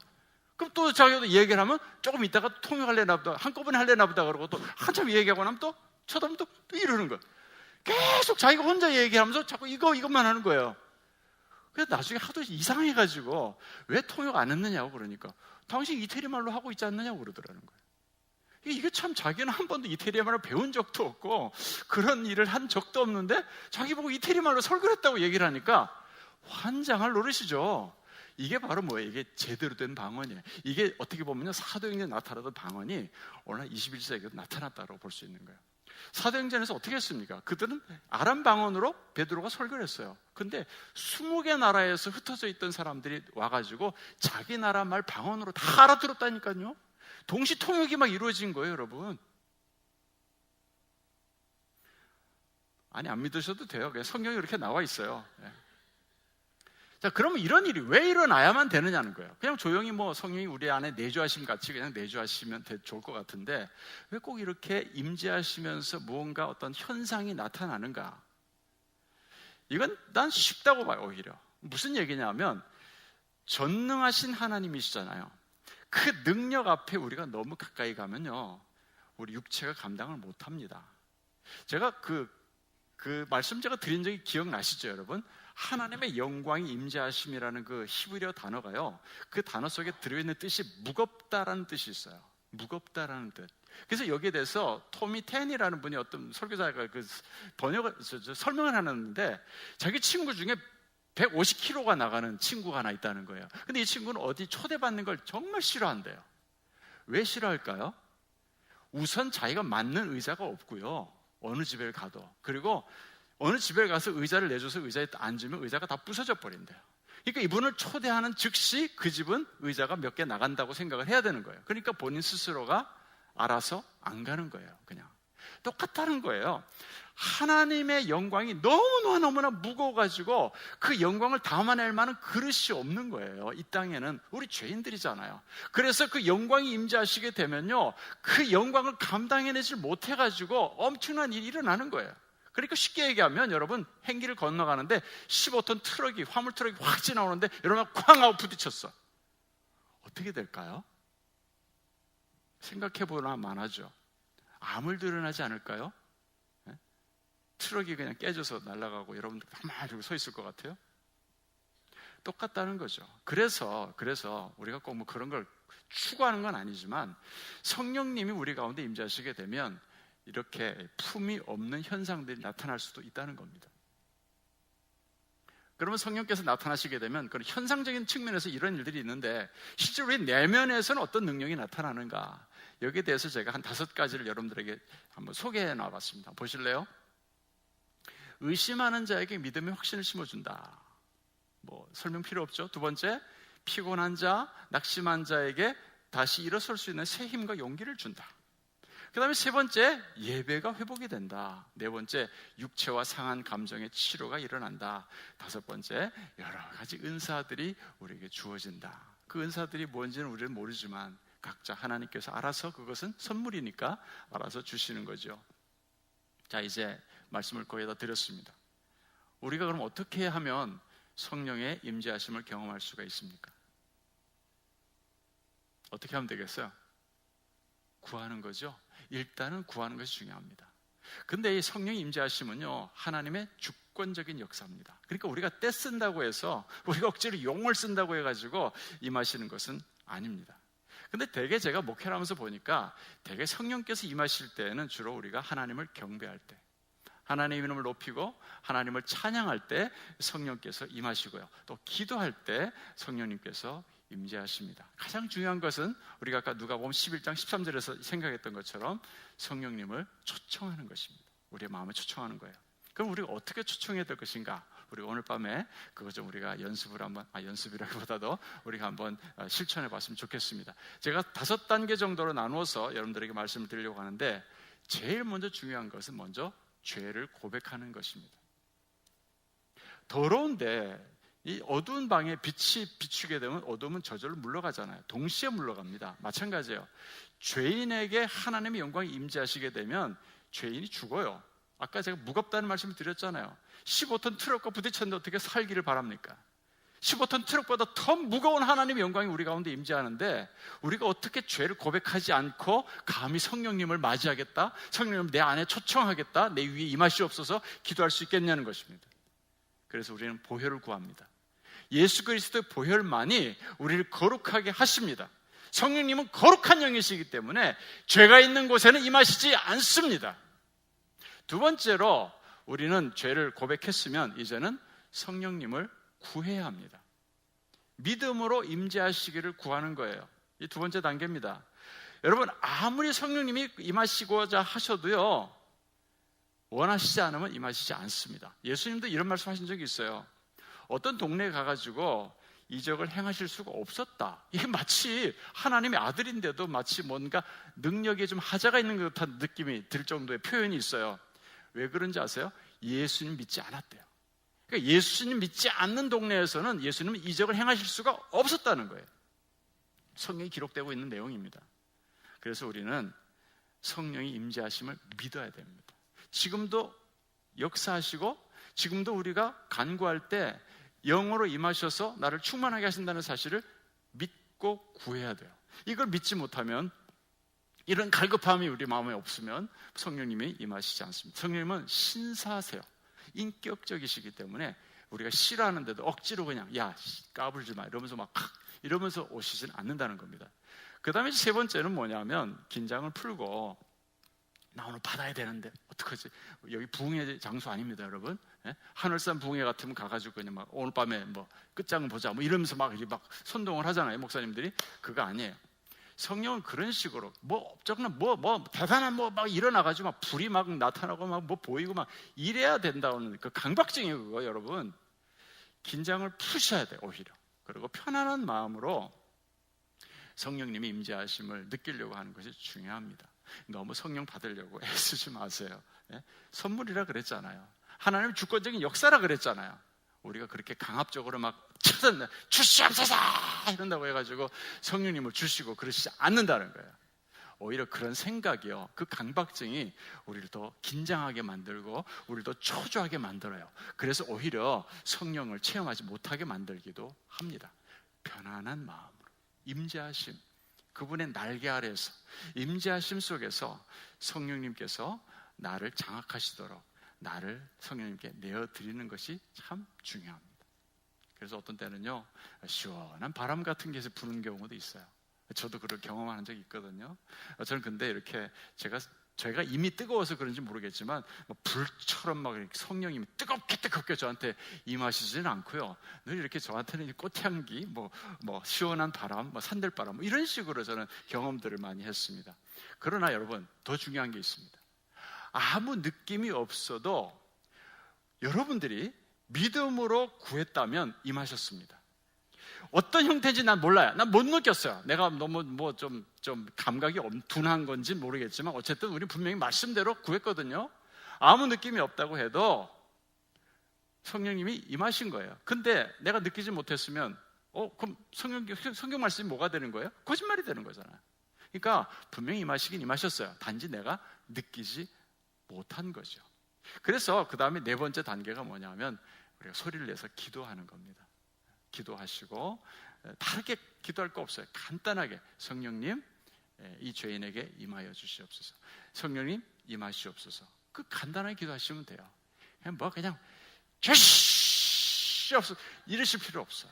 Speaker 1: 그럼 또 자기도 얘기를 하면 조금 있다가 통역할래나 보다, 한꺼번에 할래나 보다 그러고 또 한참 얘기하고 나면 또 쳐다보면 또 이러는 거예요. 계속 자기가 혼자 얘기하면서 자꾸 이것만 하는 거예요. 그래서 나중에 하도 이상해가지고 왜 통역 안 했느냐고 그러니까 당신 이태리 말로 하고 있지 않느냐고 그러더라는 거예요. 이게 참 자기는 한 번도 이태리 말을 배운 적도 없고 그런 일을 한 적도 없는데 자기 보고 이태리 말로 설교를 했다고 얘기를 하니까 환장할 노릇이죠. 이게 바로 뭐예요? 이게 제대로 된 방언이에요. 이게 어떻게 보면요, 사도행전에 나타나던 방언이 오늘 21세기에도 나타났다고 볼 수 있는 거예요. 사도행전에서 어떻게 했습니까? 그들은 아람 방언으로 베드로가 설교를 했어요. 근데 20개 나라에서 흩어져 있던 사람들이 와가지고 자기 나라 말 방언으로 다 알아들었다니까요. 동시 통역이 막 이루어진 거예요, 여러분. 아니, 안 믿으셔도 돼요. 그냥 성경에 이렇게 나와 있어요. 네. 자, 그러면 이런 일이 왜 일어나야만 되느냐는 거예요. 그냥 조용히 뭐 성령이 우리 안에 내주하심 같이 그냥 내주하시면 좋을 것 같은데 왜 꼭 이렇게 임재하시면서 무언가 어떤 현상이 나타나는가? 이건 난 쉽다고 봐요, 오히려. 무슨 얘기냐면 전능하신 하나님이시잖아요. 그 능력 앞에 우리가 너무 가까이 가면요, 우리 육체가 감당을 못합니다. 제가 그 말씀 제가 드린 적이 기억나시죠, 여러분? 하나님의 영광이 임재하심이라는 그 히브리어 단어가요, 그 단어 속에 들어있는 뜻이 무겁다라는 뜻이 있어요. 무겁다라는 뜻. 그래서 여기에 대해서 토미 텐이라는 분이 어떤 설교자가 그 번역을 설명을 하는데 자기 친구 중에 150kg가 나가는 친구가 하나 있다는 거예요. 근데 이 친구는 어디 초대받는 걸 정말 싫어한대요. 왜 싫어할까요? 우선 자기가 맞는 의자가 없고요, 어느 집에 가도. 그리고 어느 집에 가서 의자를 내줘서 의자에 앉으면 의자가 다 부서져 버린대요. 그러니까 이분을 초대하는 즉시 그 집은 의자가 몇 개 나간다고 생각을 해야 되는 거예요. 그러니까 본인 스스로가 알아서 안 가는 거예요. 그냥 똑같다는 거예요. 하나님의 영광이 너무나 무거워가지고 그 영광을 담아낼 만한 그릇이 없는 거예요. 이 땅에는 우리 죄인들이잖아요. 그래서 그 영광이 임재하시게 되면요, 그 영광을 감당해내지 못해가지고 엄청난 일이 일어나는 거예요. 그러니까 쉽게 얘기하면 여러분, 행길을 건너가는데 15톤 트럭이, 화물 트럭이 확 지나오는데 여러분 쾅 하고 부딪혔어. 어떻게 될까요? 생각해보나 마나죠. 아무 일도 일어나지 않을까요? 네? 트럭이 그냥 깨져서 날아가고 여러분들 가만히 들고 서 있을 것 같아요? 똑같다는 거죠. 그래서 우리가 꼭 뭐 그런 걸 추구하는 건 아니지만 성령님이 우리 가운데 임재하시게 되면 이렇게 품이 없는 현상들이 나타날 수도 있다는 겁니다. 그러면 성령께서 나타나시게 되면 그런 현상적인 측면에서 이런 일들이 있는데 실제로 우리 내면에서는 어떤 능력이 나타나는가, 여기에 대해서 제가 한 5가지를 여러분들에게 한번 소개해 놔봤습니다. 보실래요? 의심하는 자에게 믿음의 확신을 심어준다. 뭐 설명 필요 없죠. 2번째, 피곤한 자, 낙심한 자에게 다시 일어설 수 있는 새 힘과 용기를 준다. 그 다음에 3번째, 예배가 회복이 된다. 4번째, 육체와 상한 감정의 치료가 일어난다. 5번째, 여러 가지 은사들이 우리에게 주어진다. 그 은사들이 뭔지는 우리는 모르지만 각자 하나님께서 알아서, 그것은 선물이니까 알아서 주시는 거죠. 자, 이제 말씀을 거의 다 드렸습니다. 우리가 그럼 어떻게 하면 성령의 임재하심을 경험할 수가 있습니까? 어떻게 하면 되겠어요? 구하는 거죠. 일단은 구하는 것이 중요합니다. 근데 이 성령 임재하심은요, 하나님의 주권적인 역사입니다. 그러니까 우리가 떼쓴다고 해서, 우리가 억지로 용을 쓴다고 해가지고 임하시는 것은 아닙니다. 근데 대개 제가 목회를 하면서 보니까 대개 성령께서 임하실 때는 주로 우리가 하나님을 경배할 때, 하나님의 이름을 높이고 하나님을 찬양할 때 성령께서 임하시고요, 또 기도할 때 성령님께서 임재하십니다. 가장 중요한 것은 우리가 아까 누가복음 11장 13절에서 생각했던 것처럼 성령님을 초청하는 것입니다. 우리의 마음을 초청하는 거예요. 그럼 우리가 어떻게 초청해야 될 것인가? 우리 오늘 밤에 그것 좀 우리가 연습이라기보다도 우리가 한번 실천해 봤으면 좋겠습니다. 제가 5단계 정도로 나누어서 여러분들에게 말씀을 드리려고 하는데, 제일 먼저 중요한 것은 먼저 죄를 고백하는 것입니다. 더러운데 이 어두운 방에 빛이 비추게 되면 어둠은 저절로 물러가잖아요. 동시에 물러갑니다. 마찬가지예요. 죄인에게 하나님의 영광이 임재하시게 되면 죄인이 죽어요. 아까 제가 무겁다는 말씀을 드렸잖아요. 15톤 트럭과 부딪혔는데 어떻게 살기를 바랍니까? 15톤 트럭보다 더 무거운 하나님의 영광이 우리 가운데 임재하는데 우리가 어떻게 죄를 고백하지 않고 감히 성령님을 맞이하겠다, 성령님을 내 안에 초청하겠다, 내 위에 임하시옵소서 기도할 수 있겠냐는 것입니다. 그래서 우리는 보혈을 구합니다. 예수 그리스도의 보혈만이 우리를 거룩하게 하십니다. 성령님은 거룩한 영이시기 때문에 죄가 있는 곳에는 임하시지 않습니다. 두 번째로 우리는 죄를 고백했으면 이제는 성령님을 구해야 합니다. 믿음으로 임재하시기를 구하는 거예요. 이 두 번째 단계입니다. 여러분, 아무리 성령님이 임하시고자 하셔도요, 원하시지 않으면 임하시지 않습니다. 예수님도 이런 말씀 하신 적이 있어요. 어떤 동네에 가가지고 이적을 행하실 수가 없었다. 이게 마치 하나님의 아들인데도 마치 뭔가 능력에 좀 하자가 있는 것 같은 느낌이 들 정도의 표현이 있어요. 왜 그런지 아세요? 예수님 믿지 않았대요. 그러니까 예수님 믿지 않는 동네에서는 예수님은 이적을 행하실 수가 없었다는 거예요. 성경이 기록되고 있는 내용입니다. 그래서 우리는 성령이 임재하심을 믿어야 됩니다. 지금도 역사하시고 지금도 우리가 간구할 때 영으로 임하셔서 나를 충만하게 하신다는 사실을 믿고 구해야 돼요. 이걸 믿지 못하면, 이런 갈급함이 우리 마음에 없으면 성령님이 임하시지 않습니다. 성령님은 신사세요. 인격적이시기 때문에 우리가 싫어하는데도 억지로 그냥 야 까불지 마 이러면서 이러면서 오시지는 않는다는 겁니다. 그 다음에 세 번째는 뭐냐면 긴장을 풀고 나 오늘 받아야 되는데 어떡하지? 여기 부흥의 장소 아닙니다, 여러분. 예? 하늘산 부흥회 같으면 가가지고 그냥 막 오늘 밤에 뭐 끝장을 보자 뭐 이러면서 막 선동을 하잖아요, 목사님들이. 그거 아니에요. 성령은 그런 식으로 뭐 대단한 막 일어나가지고 막 불이 막 나타나고 막 뭐 보이고 막 이래야 된다는 그 강박증이에요, 그거. 여러분, 긴장을 푸셔야 돼요, 오히려. 그리고 편안한 마음으로 성령님이 임재하심을 느끼려고 하는 것이 중요합니다. 너무 성령 받으려고 애쓰지 마세요. 예? 선물이라 그랬잖아요. 하나님의 주권적인 역사라 그랬잖아요. 우리가 그렇게 강압적으로 막 주시옵소서 이런다고 해가지고 성령님을 주시고 그러시지 않는다는 거예요. 오히려 그런 생각이요, 그 강박증이 우리를 더 긴장하게 만들고 우리를 더 초조하게 만들어요. 그래서 오히려 성령을 체험하지 못하게 만들기도 합니다. 편안한 마음으로 임재하심, 그분의 날개 아래에서 임재하심 속에서 성령님께서 나를 장악하시도록 나를 성령님께 내어드리는 것이 참 중요합니다. 그래서 어떤 때는요, 시원한 바람 같은 게 부는 경우도 있어요. 저도 그걸 경험한 적이 있거든요. 저는 근데 이렇게 제가 이미 뜨거워서 그런지 모르겠지만 불처럼 막 이렇게 성령님이 뜨겁게 저한테 임하시지는 않고요. 늘 이렇게 저한테는 꽃향기, 뭐 시원한 바람, 산들바람 이런 식으로 저는 경험들을 많이 했습니다. 그러나 여러분, 더 중요한 게 있습니다. 아무 느낌이 없어도 여러분들이 믿음으로 구했다면 임하셨습니다. 어떤 형태인지 난 몰라요. 난 못 느꼈어요. 내가 너무 좀 감각이 둔한 건지 모르겠지만 어쨌든 우리 분명히 말씀대로 구했거든요. 아무 느낌이 없다고 해도 성령님이 임하신 거예요. 근데 내가 느끼지 못했으면 그럼 성경 말씀이 뭐가 되는 거예요? 거짓말이 되는 거잖아요. 그러니까 분명히 임하시긴 임하셨어요. 단지 내가 느끼지 못한 거죠. 그래서 그 다음에 네 번째 단계가 뭐냐면 우리가 소리를 내서 기도하는 겁니다. 기도하시고 다르게 기도할 거 없어요. 간단하게 성령님, 이 죄인에게 임하여 주시옵소서. 성령님 임하시옵소서. 그 간단하게 기도하시면 돼요. 그냥 주시옵소서 이러실 필요 없어요.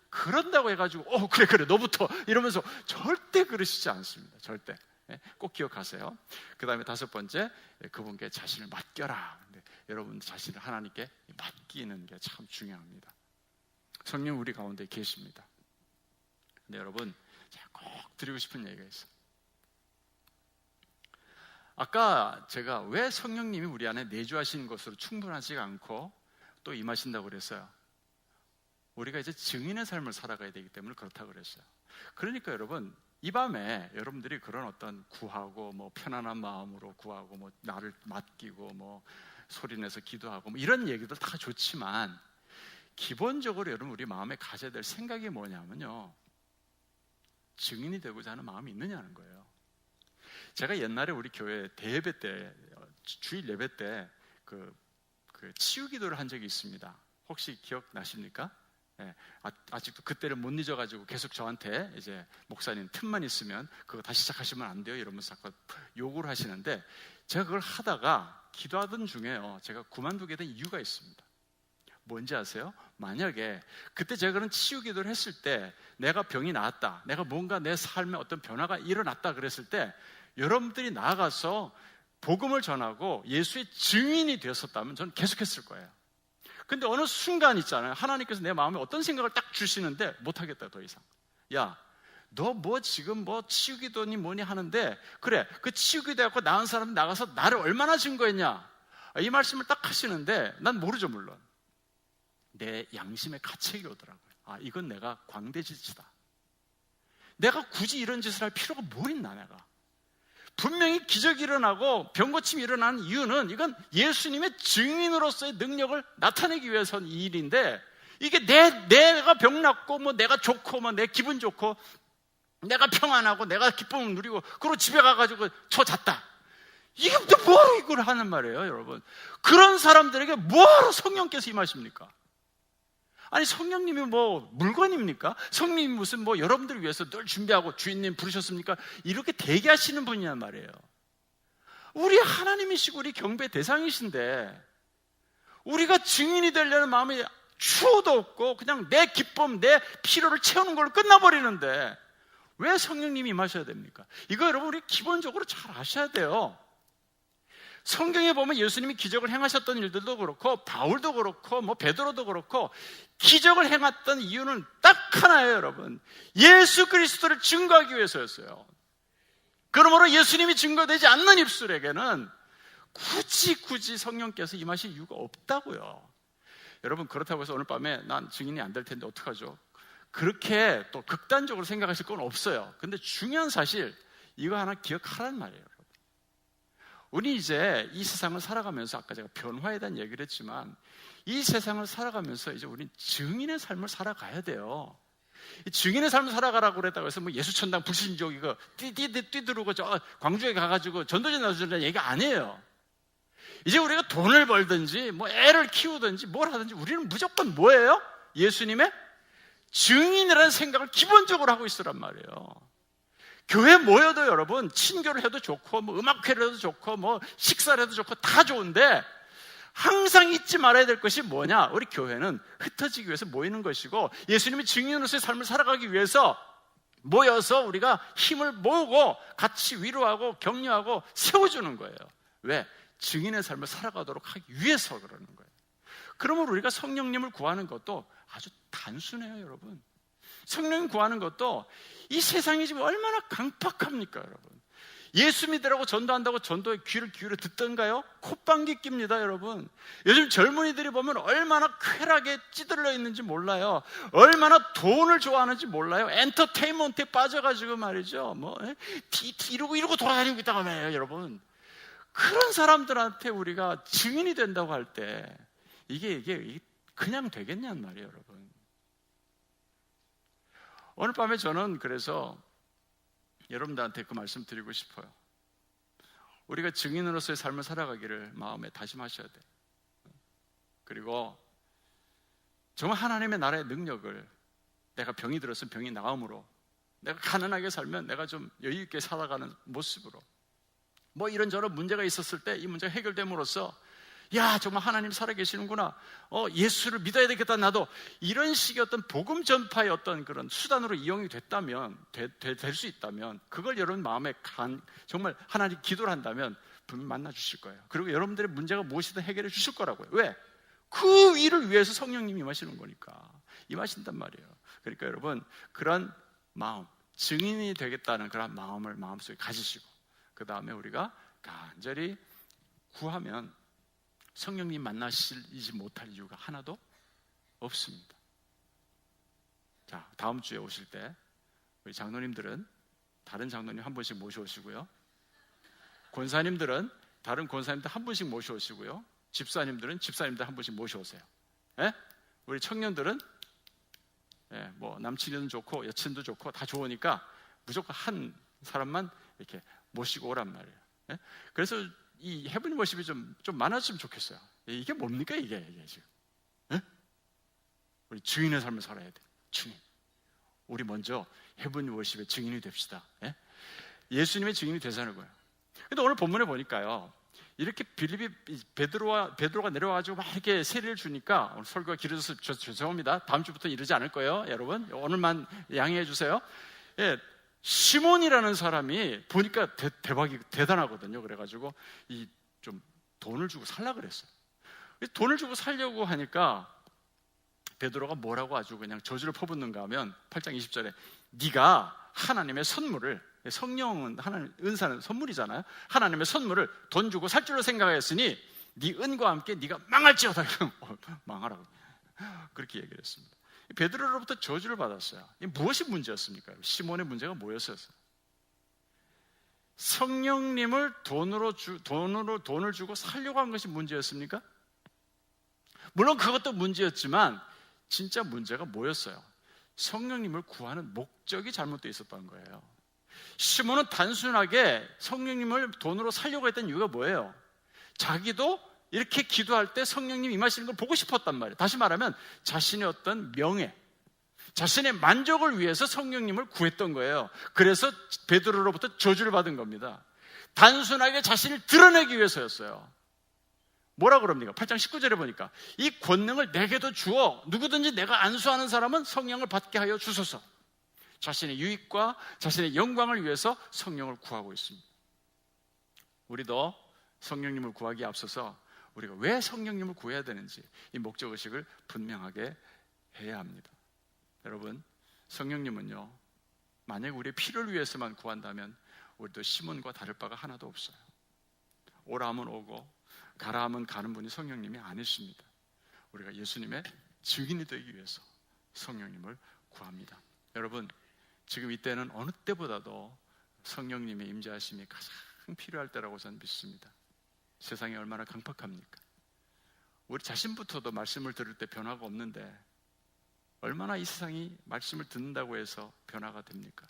Speaker 1: 그런다고 해가지고 그래 너부터 이러면서 절대 그러시지 않습니다. 절대. 꼭 기억하세요. 그 다음에 다섯 번째, 그분께 자신을 맡겨라. 여러분 자신을 하나님께 맡기는 게 참 중요합니다. 성령 우리 가운데 계십니다. 근데 여러분, 제가 꼭 드리고 싶은 얘기가 있어요. 아까 제가 왜 성령님이 우리 안에 내주하시는 것으로 충분하지가 않고 또 임하신다고 그랬어요. 우리가 이제 증인의 삶을 살아가야 되기 때문에 그렇다고 그랬어요. 그러니까 여러분, 이 밤에 여러분들이 그런 어떤 구하고 편안한 마음으로 구하고 나를 맡기고 소리내서 기도하고 이런 얘기들 다 좋지만 기본적으로 여러분 우리 마음에 가져야 될 생각이 뭐냐면요, 증인이 되고자 하는 마음이 있느냐는 거예요. 제가 옛날에 우리 교회 대예배 때, 주일 예배 때 그 치유 기도를 한 적이 있습니다. 혹시 기억나십니까? 아직도 그때를 못 잊어가지고 계속 저한테 이제 목사님 틈만 있으면 그거 다시 시작하시면 안 돼요 이러면서 자꾸 욕을 하시는데, 제가 그걸 하다가 기도하던 중에요, 제가 그만두게 된 이유가 있습니다. 뭔지 아세요? 만약에 그때 제가 그런 치유 기도를 했을 때 내가 병이 나았다, 내가 뭔가 내 삶에 어떤 변화가 일어났다 그랬을 때 여러분들이 나아가서 복음을 전하고 예수의 증인이 되었었다면 저는 계속했을 거예요. 근데 어느 순간 있잖아요, 하나님께서 내 마음에 어떤 생각을 딱 주시는데 못하겠다, 더 이상. 야, 너 뭐 지금 뭐 치유기도니 뭐니 하는데, 그래, 그 치유기도 해갖고 나은 사람이 나가서 나를 얼마나 증거했냐, 이 말씀을 딱 하시는데 난 모르죠. 물론 내 양심의 가책이 오더라고요. 아, 이건 내가 광대짓이다. 내가 굳이 이런 짓을 할 필요가 뭘 있나. 내가 분명히 기적이 일어나고 병고침이 일어나는 이유는 이건 예수님의 증인으로서의 능력을 나타내기 위해서는 이 일인데, 이게 내가 병 낫고 뭐 내가 좋고 뭐 내 기분 좋고 내가 평안하고 내가 기쁨을 누리고 그리고 집에 가가지고 저 잤다, 이게 또 뭐하러 이걸 하는 말이에요. 여러분, 그런 사람들에게 뭐하러 성령께서 임하십니까? 아니, 성령님이 뭐 물건입니까? 성령님이 무슨 뭐 여러분들을 위해서 늘 준비하고 주인님 부르셨습니까? 이렇게 대기하시는 분이란 말이에요. 우리 하나님이시고 우리 경배 대상이신데 우리가 증인이 되려는 마음이 추호도 없고 그냥 내 기쁨, 내 필요를 채우는 걸로 끝나버리는데 왜 성령님이 임하셔야 됩니까? 이거 여러분 우리 기본적으로 잘 아셔야 돼요. 성경에 보면 예수님이 기적을 행하셨던 일들도 그렇고 바울도 그렇고 뭐 베드로도 그렇고 기적을 행했던 이유는 딱 하나예요. 여러분, 예수 그리스도를 증거하기 위해서였어요. 그러므로 예수님이 증거되지 않는 입술에게는 굳이 성령께서 임하실 이유가 없다고요. 여러분, 그렇다고 해서 오늘 밤에 난 증인이 안 될 텐데 어떡하죠? 그렇게 또 극단적으로 생각하실 건 없어요. 근데 중요한 사실 이거 하나 기억하란 말이에요. 우리 이제 이 세상을 살아가면서 아까 제가 변화에 대한 얘기를 했지만 이 세상을 살아가면서 이제 우린 증인의 삶을 살아가야 돼요. 증인의 삶을 살아가라고 그랬다고 해서 뭐 예수천당 불신족 이거 뛰두르고 저 광주에 가가지고 전도전 나주는 얘기 아니에요. 이제 우리가 돈을 벌든지 뭐 애를 키우든지 뭘 하든지 우리는 무조건 뭐예요? 예수님의 증인이라는 생각을 기본적으로 하고 있으란 말이에요. 교회 모여도 여러분 친교를 해도 좋고 뭐 음악회를 해도 좋고 뭐 식사를 해도 좋고 다 좋은데 항상 잊지 말아야 될 것이 뭐냐? 우리 교회는 흩어지기 위해서 모이는 것이고 예수님이 증인으로서의 삶을 살아가기 위해서 모여서 우리가 힘을 모으고 같이 위로하고 격려하고 세워주는 거예요. 왜? 증인의 삶을 살아가도록 하기 위해서 그러는 거예요. 그러면 우리가 성령님을 구하는 것도 아주 단순해요. 여러분, 성령 구하는 것도 이 세상이 지금 얼마나 강팍합니까? 여러분, 예수 믿으라고 전도한다고 전도에 귀를 기울여 듣던가요? 콧방귀 낍니다. 여러분, 요즘 젊은이들이 보면 얼마나 쾌락에 찌들러 있는지 몰라요. 얼마나 돈을 좋아하는지 몰라요. 엔터테인먼트에 빠져가지고 말이죠, 뭐 이러고 돌아다니고 있다고 말이에요. 여러분, 그런 사람들한테 우리가 증인이 된다고 할 때 이게 그냥 되겠냐는 말이에요. 여러분, 오늘 밤에 저는 그래서 여러분들한테 그 말씀 드리고 싶어요. 우리가 증인으로서의 삶을 살아가기를 마음에 다짐하셔야 돼요. 그리고 정말 하나님의 나라의 능력을, 내가 병이 들었으면 병이 나음으로, 내가 가난하게 살면 내가 좀 여유 있게 살아가는 모습으로, 뭐 이런저런 문제가 있었을 때 이 문제가 해결됨으로써 야, 정말 하나님 살아계시는구나, 예수를 믿어야 되겠다, 나도, 이런 식의 어떤 복음 전파의 어떤 그런 수단으로 이용이 됐다면, 될 수 있다면, 그걸 여러분 마음에 정말 하나님 기도를 한다면 분명히 만나 주실 거예요. 그리고 여러분들의 문제가 무엇이든 해결해 주실 거라고요. 왜? 그 일을 위해서 성령님이 임하시는 거니까 임하신단 말이에요. 그러니까 여러분, 그런 마음, 증인이 되겠다는 그런 마음을 마음속에 가지시고, 그 다음에 우리가 간절히 구하면 성령님 만나시지 못할 이유가 하나도 없습니다. 자, 다음 주에 오실 때 우리 장로님들은 다른 장로님 한 분씩 모셔오시고요, 권사님들은 다른 권사님들 한 분씩 모셔오시고요, 집사님들은 집사님들 한 분씩 모셔오세요. 예? 우리 청년들은 뭐 남친도 좋고 여친도 좋고 다 좋으니까 무조건 한 사람만 이렇게 모시고 오란 말이에요. 예? 그래서 이 헤브리 워십이 좀 많아지면 좋겠어요. 이게 뭡니까 이게 지금? 예? 우리 증인의 삶을 살아야 돼. 증인. 우리 먼저 헤븐 워십의 증인이 됩시다. 예? 예수님의 증인이 되자는 거예요. 근데 오늘 본문에 보니까요, 이렇게 베드로가 내려와가지고 막 이렇게 세례를 주니까, 오늘 설교가 길어져서 죄송합니다. 다음 주부터 이러지 않을 거예요, 여러분. 오늘만 양해해 주세요. 예, 시몬이라는 사람이 보니까 대단하거든요. 그래가지고 좀 돈을 주고 살라 그랬어요. 돈을 주고 살려고 하니까 베드로가 뭐라고 아주 그냥 저주를 퍼붓는가 하면 8장 20절에 네가 하나님의 선물을, 성령은 하나님 은사는 선물이잖아요. 하나님의 선물을 돈 주고 살 줄로 생각하였으니 네 은과 함께 네가 망할지어다. 망하라고 그렇게 얘기를 했습니다. 베드로로부터 저주를 받았어요. 무엇이 문제였습니까? 시몬의 문제가 뭐였어요? 성령님을 돈을 주고 살려고 한 것이 문제였습니까? 물론 그것도 문제였지만 진짜 문제가 뭐였어요? 성령님을 구하는 목적이 잘못되어 있었던 거예요. 시몬은 단순하게 성령님을 돈으로 살려고 했던 이유가 뭐예요? 자기도 이렇게 기도할 때 성령님 임하시는 걸 보고 싶었단 말이에요. 다시 말하면 자신의 어떤 명예, 자신의 만족을 위해서 성령님을 구했던 거예요. 그래서 베드로로부터 저주를 받은 겁니다. 단순하게 자신을 드러내기 위해서였어요. 뭐라 그럽니까? 8장 19절에 보니까 이 권능을 내게도 주어 누구든지 내가 안수하는 사람은 성령을 받게 하여 주소서. 자신의 유익과 자신의 영광을 위해서 성령을 구하고 있습니다. 우리도 성령님을 구하기에 앞서서 우리가 왜 성령님을 구해야 되는지 이 목적의식을 분명하게 해야 합니다. 여러분, 성령님은요, 만약 우리의 필요를 위해서만 구한다면 우리도 시몬과 다를 바가 하나도 없어요. 오라 하면 오고 가라 하면 가는 분이 성령님이 아니십니다. 우리가 예수님의 증인이 되기 위해서 성령님을 구합니다. 여러분, 지금 이때는 어느 때보다도 성령님의 임재하심이 가장 필요할 때라고 저는 믿습니다. 세상이 얼마나 강팍합니까? 우리 자신부터도 말씀을 들을 때 변화가 없는데 얼마나 이 세상이 말씀을 듣는다고 해서 변화가 됩니까?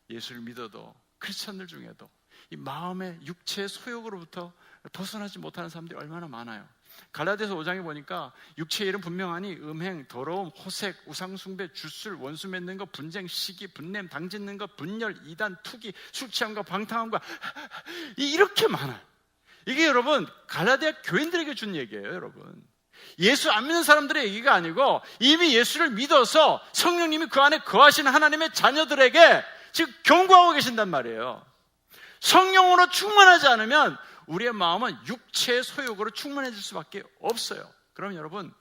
Speaker 1: 예수를 믿어도 크리스천들 중에도 이 마음의 육체의 소욕으로부터 벗어나지 못하는 사람들이 얼마나 많아요. 갈라디아서 5장에 보니까 육체의 일은 분명하니 음행, 더러움, 호색, 우상숭배, 주술, 원수 맺는 것, 분쟁, 시기, 분냄, 당짓는 것, 분열, 이단, 투기, 술취함과 방탕함과 이렇게 많아요. 이게 여러분 갈라디아 교인들에게 준 얘기예요. 여러분, 예수 안 믿는 사람들의 얘기가 아니고 이미 예수를 믿어서 성령님이 그 안에 거하시는 하나님의 자녀들에게 지금 경고하고 계신단 말이에요. 성령으로 충만하지 않으면 우리의 마음은 육체의 소욕으로 충만해질 수밖에 없어요. 그럼 여러분,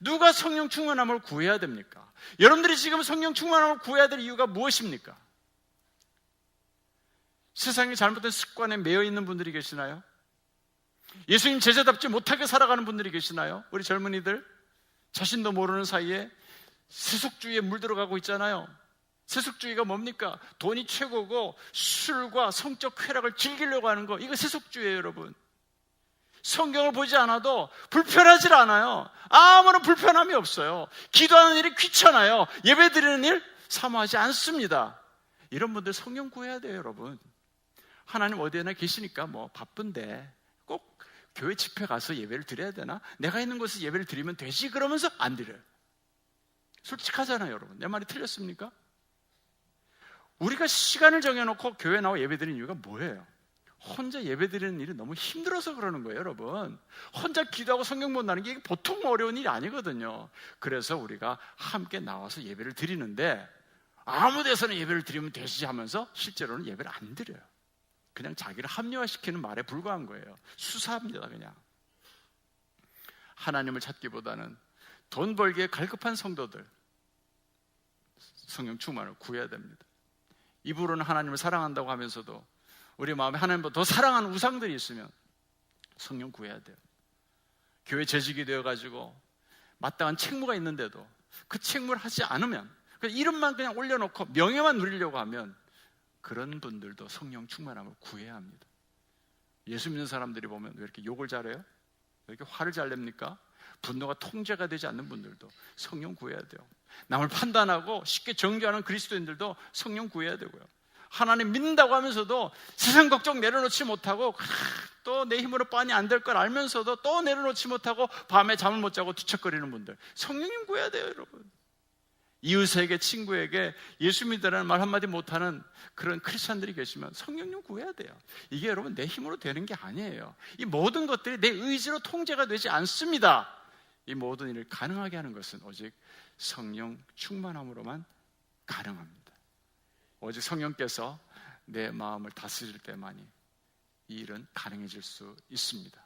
Speaker 1: 누가 성령 충만함을 구해야 됩니까? 여러분들이 지금 성령 충만함을 구해야 될 이유가 무엇입니까? 세상의 잘못된 습관에 매여 있는 분들이 계시나요? 예수님 제자답지 못하게 살아가는 분들이 계시나요? 우리 젊은이들 자신도 모르는 사이에 세속주의에 물들어가고 있잖아요. 세속주의가 뭡니까? 돈이 최고고 술과 성적 쾌락을 즐기려고 하는 거, 이거 세속주의예요. 여러분, 성경을 보지 않아도 불편하질 않아요. 아무런 불편함이 없어요. 기도하는 일이 귀찮아요. 예배드리는 일 사모하지 않습니다. 이런 분들 성령 구해야 돼요. 여러분, 하나님 어디에나 계시니까 뭐 바쁜데 꼭 교회 집회 가서 예배를 드려야 되나? 내가 있는 곳에서 예배를 드리면 되지, 그러면서 안 드려요. 솔직하잖아요. 여러분, 내 말이 틀렸습니까? 우리가 시간을 정해놓고 교회 나와 예배드리는 이유가 뭐예요? 혼자 예배드리는 일이 너무 힘들어서 그러는 거예요. 여러분, 혼자 기도하고 성경 본다는 게 보통 어려운 일이 아니거든요. 그래서 우리가 함께 나와서 예배를 드리는데 아무 데서나 예배를 드리면 되지 하면서 실제로는 예배를 안 드려요. 그냥 자기를 합리화시키는 말에 불과한 거예요. 수사합니다. 그냥 하나님을 찾기보다는 돈 벌기에 갈급한 성도들, 성령 충만을 구해야 됩니다. 입으로는 하나님을 사랑한다고 하면서도 우리 마음에 하나님보다 더 사랑하는 우상들이 있으면 성령 구해야 돼요. 교회 재직이 되어가지고 마땅한 책무가 있는데도 그 책무를 하지 않으면, 이름만 그냥 올려놓고 명예만 누리려고 하면 그런 분들도 성령 충만함을 구해야 합니다. 예수 믿는 사람들이 보면 왜 이렇게 욕을 잘해요? 왜 이렇게 화를 잘 냅니까? 분노가 통제가 되지 않는 분들도 성령 구해야 돼요. 남을 판단하고 쉽게 정죄하는 그리스도인들도 성령 구해야 되고요. 하나님 믿는다고 하면서도 세상 걱정 내려놓지 못하고 또 내 힘으로 뻔히 안 될 걸 알면서도 또 내려놓지 못하고 밤에 잠을 못 자고 뒤척거리는 분들, 성령님 구해야 돼요, 여러분. 이웃에게, 친구에게 예수 믿으라는 말 한마디 못하는 그런 크리스찬들이 계시면 성령님 구해야 돼요. 이게 여러분 내 힘으로 되는 게 아니에요. 이 모든 것들이 내 의지로 통제가 되지 않습니다. 이 모든 일을 가능하게 하는 것은 오직 성령 충만함으로만 가능합니다. 오직 성령께서 내 마음을 다스릴 때만이 이 일은 가능해질 수 있습니다.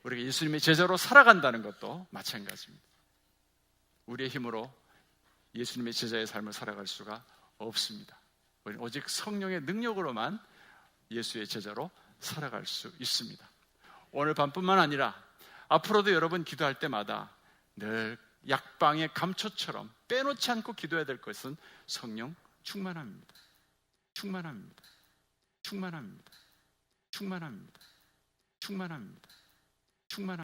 Speaker 1: 우리가 예수님의 제자로 살아간다는 것도 마찬가지입니다. 우리의 힘으로 예수님의 제자의 삶을 살아갈 수가 없습니다. 우리는 오직 성령의 능력으로만 예수의 제자로 살아갈 수 있습니다. 오늘 밤뿐만 아니라 앞으로도 여러분 기도할 때마다 늘 약방의 감초처럼 빼놓지 않고 기도해야 될 것은 성령 충만함입니다. 충만함입니다. 충만함입니다. 충만합니다. 충만합니다. 충만합니다.